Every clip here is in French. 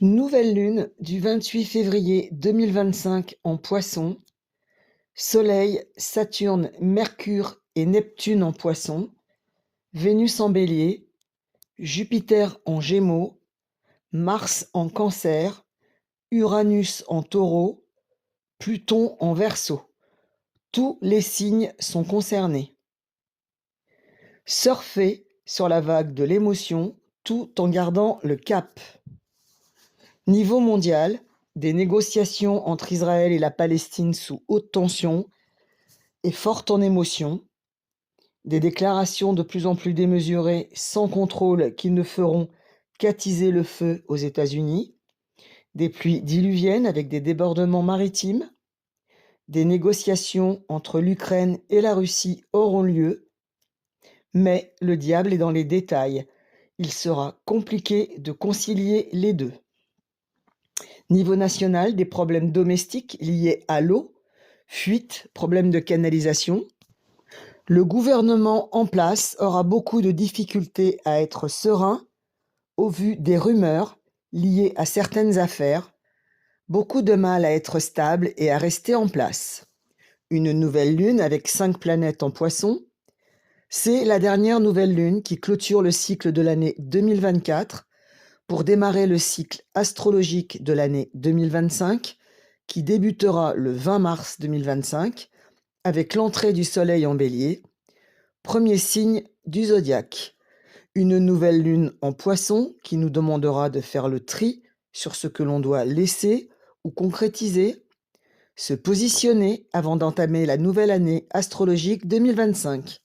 Nouvelle lune du 28 février 2025 en Poissons, Soleil, Saturne, Mercure et Neptune en Poissons, Vénus en Bélier, Jupiter en Gémeaux, Mars en Cancer, Uranus en Taureau, Pluton en Verseau. Tous les signes sont concernés. Surfez sur la vague de l'émotion tout en gardant le cap. Niveau mondial, des négociations entre Israël et la Palestine sous haute tension et fortes en émotion, des déclarations de plus en plus démesurées sans contrôle qui ne feront qu'attiser le feu aux États-Unis, des pluies diluviennes avec des débordements maritimes, des négociations entre l'Ukraine et la Russie auront lieu, mais le diable est dans les détails. Il sera compliqué de concilier les deux. Niveau national, des problèmes domestiques liés à l'eau, fuites, problèmes de canalisation. Le gouvernement en place aura beaucoup de difficultés à être serein au vu des rumeurs liées à certaines affaires, beaucoup de mal à être stable et à rester en place. Une nouvelle lune avec 5 planètes en Poissons, c'est la dernière nouvelle lune qui clôture le cycle de l'année 2024 pour démarrer le cycle astrologique de l'année 2025 qui débutera le 20 mars 2025 avec l'entrée du Soleil en Bélier, premier signe du zodiaque. Une nouvelle lune en Poissons qui nous demandera de faire le tri sur ce que l'on doit laisser ou concrétiser, se positionner avant d'entamer la nouvelle année astrologique 2025.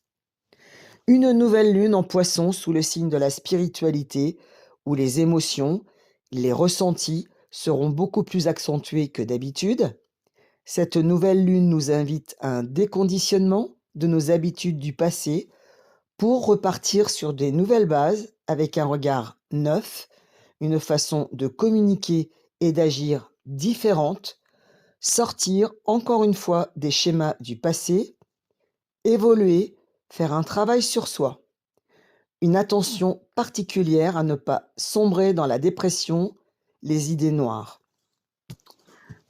Une nouvelle lune en Poissons sous le signe de la spiritualité, où les émotions, les ressentis seront beaucoup plus accentués que d'habitude. Cette nouvelle lune nous invite à un déconditionnement de nos habitudes du passé pour repartir sur des nouvelles bases avec un regard neuf, une façon de communiquer et d'agir différente, sortir encore une fois des schémas du passé, évoluer, faire un travail sur soi. Une attention particulière à ne pas sombrer dans la dépression, les idées noires.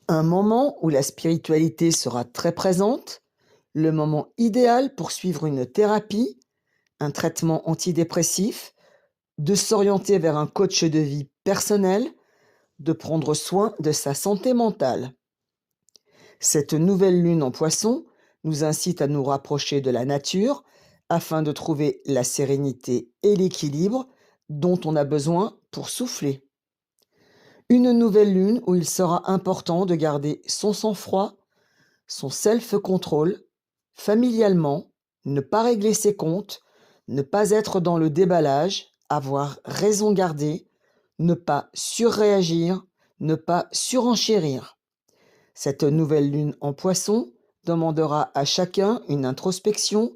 Un moment où la spiritualité sera très présente, le moment idéal pour suivre une thérapie, un traitement antidépressif, de s'orienter vers un coach de vie personnel, de prendre soin de sa santé mentale. Cette nouvelle lune en Poissons nous incite à nous rapprocher de la nature afin de trouver la sérénité et l'équilibre dont on a besoin pour souffler. Une nouvelle lune où il sera important de garder son sang-froid, son self-control, familialement, ne pas régler ses comptes, ne pas être dans le déballage, avoir raison gardée, ne pas surréagir, ne pas surenchérir. Cette nouvelle lune en Poissons demandera à chacun une introspection,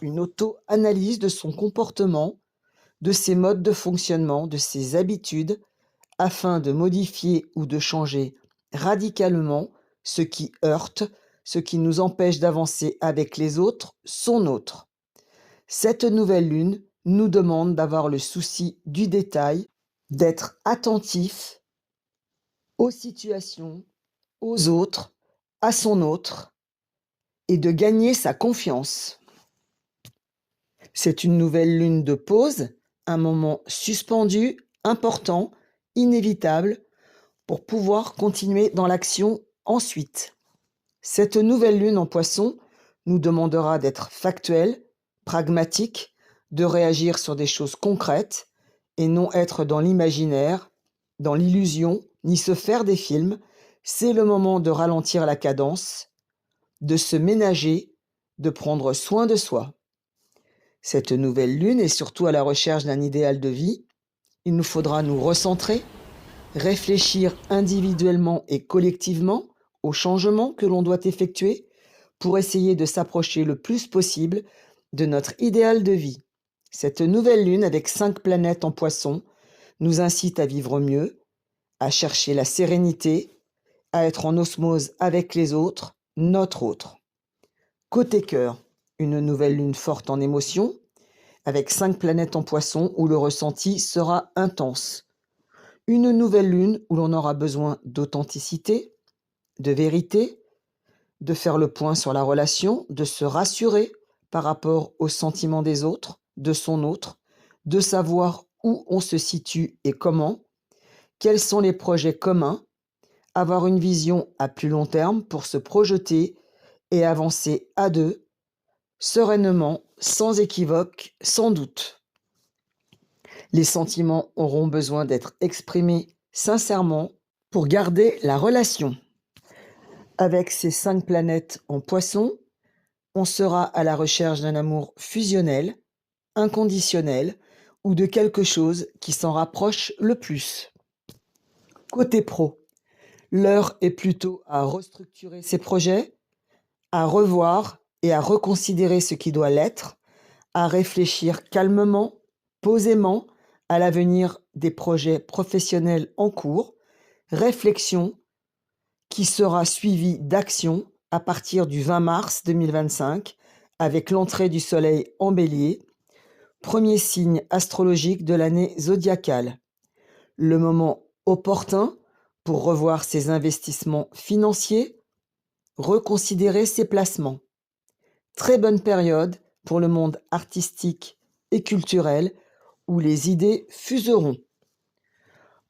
une auto-analyse de son comportement, de ses modes de fonctionnement, de ses habitudes, afin de modifier ou de changer radicalement ce qui heurte, ce qui nous empêche d'avancer avec les autres, son autre. Cette nouvelle lune nous demande d'avoir le souci du détail, d'être attentif aux situations, aux autres, à son autre, et de gagner sa confiance. C'est une nouvelle lune de pause, un moment suspendu, important, inévitable, pour pouvoir continuer dans l'action ensuite. Cette nouvelle lune en Poissons nous demandera d'être factuel, pragmatique, de réagir sur des choses concrètes et non être dans l'imaginaire, dans l'illusion, ni se faire des films. C'est le moment de ralentir la cadence, de se ménager, de prendre soin de soi. Cette nouvelle lune est surtout à la recherche d'un idéal de vie. Il nous faudra nous recentrer, réfléchir individuellement et collectivement aux changements que l'on doit effectuer pour essayer de s'approcher le plus possible de notre idéal de vie. Cette nouvelle lune avec 5 planètes en Poissons nous incite à vivre mieux, à chercher la sérénité, à être en osmose avec les autres, notre autre. Côté cœur, une nouvelle lune forte en émotion, avec 5 planètes en Poissons où le ressenti sera intense. Une nouvelle lune où l'on aura besoin d'authenticité, de vérité, de faire le point sur la relation, de se rassurer par rapport aux sentiments des autres, de son autre, de savoir où on se situe et comment, quels sont les projets communs, avoir une vision à plus long terme pour se projeter et avancer à deux, sereinement, sans équivoque, sans doute. Les sentiments auront besoin d'être exprimés sincèrement pour garder la relation. Avec ces 5 planètes en Poisson, on sera à la recherche d'un amour fusionnel, inconditionnel ou de quelque chose qui s'en rapproche le plus. Côté pro, l'heure est plutôt à restructurer ses projets, à revoir et à reconsidérer ce qui doit l'être, à réfléchir calmement, posément à l'avenir des projets professionnels en cours, réflexion qui sera suivie d'action à partir du 20 mars 2025 avec l'entrée du Soleil en Bélier, premier signe astrologique de l'année zodiacale. Le moment opportun pour revoir ses investissements financiers, reconsidérer ses placements. Très bonne période pour le monde artistique et culturel où les idées fuseront.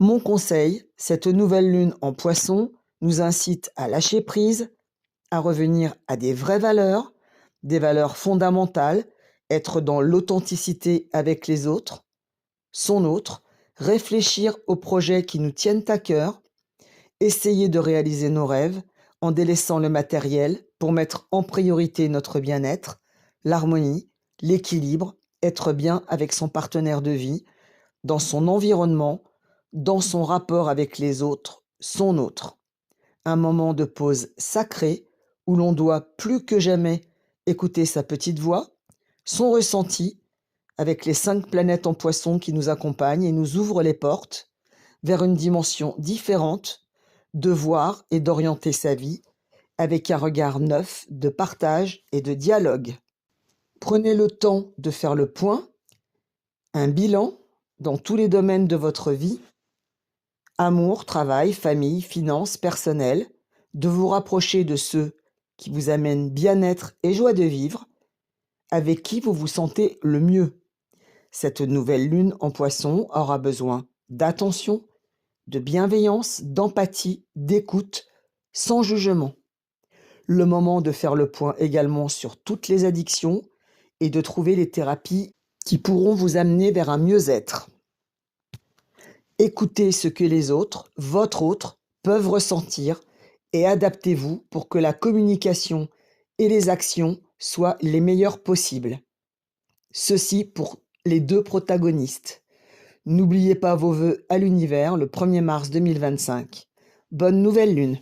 Mon conseil, cette nouvelle lune en Poisson nous incite à lâcher prise, à revenir à des des valeurs fondamentales, être dans l'authenticité avec les autres, son autre, réfléchir aux projets qui nous tiennent à cœur, essayer de réaliser nos rêves en délaissant le matériel pour mettre en priorité notre bien-être, l'harmonie, l'équilibre, être bien avec son partenaire de vie, dans son environnement, dans son rapport avec les autres, son autre. Un moment de pause sacré où l'on doit plus que jamais écouter sa petite voix, son ressenti, avec les 5 planètes en Poisson qui nous accompagnent et nous ouvrent les portes vers une dimension différente de voir et d'orienter sa vie avec un regard neuf de partage et de dialogue. Prenez le temps de faire le point, un bilan dans tous les domaines de votre vie, amour, travail, famille, finances, personnel, de vous rapprocher de ceux qui vous amènent bien-être et joie de vivre, avec qui vous vous sentez le mieux. Cette nouvelle lune en Poisson aura besoin d'attention, de bienveillance, d'empathie, d'écoute, sans jugement. Le moment de faire le point également sur toutes les addictions et de trouver les thérapies qui pourront vous amener vers un mieux-être. Écoutez ce que les autres, votre autre, peuvent ressentir et adaptez-vous pour que la communication et les actions soient les meilleures possibles. Ceci pour les 2 protagonistes. N'oubliez pas vos vœux à l'univers le 1er mars 2025. Bonne nouvelle lune!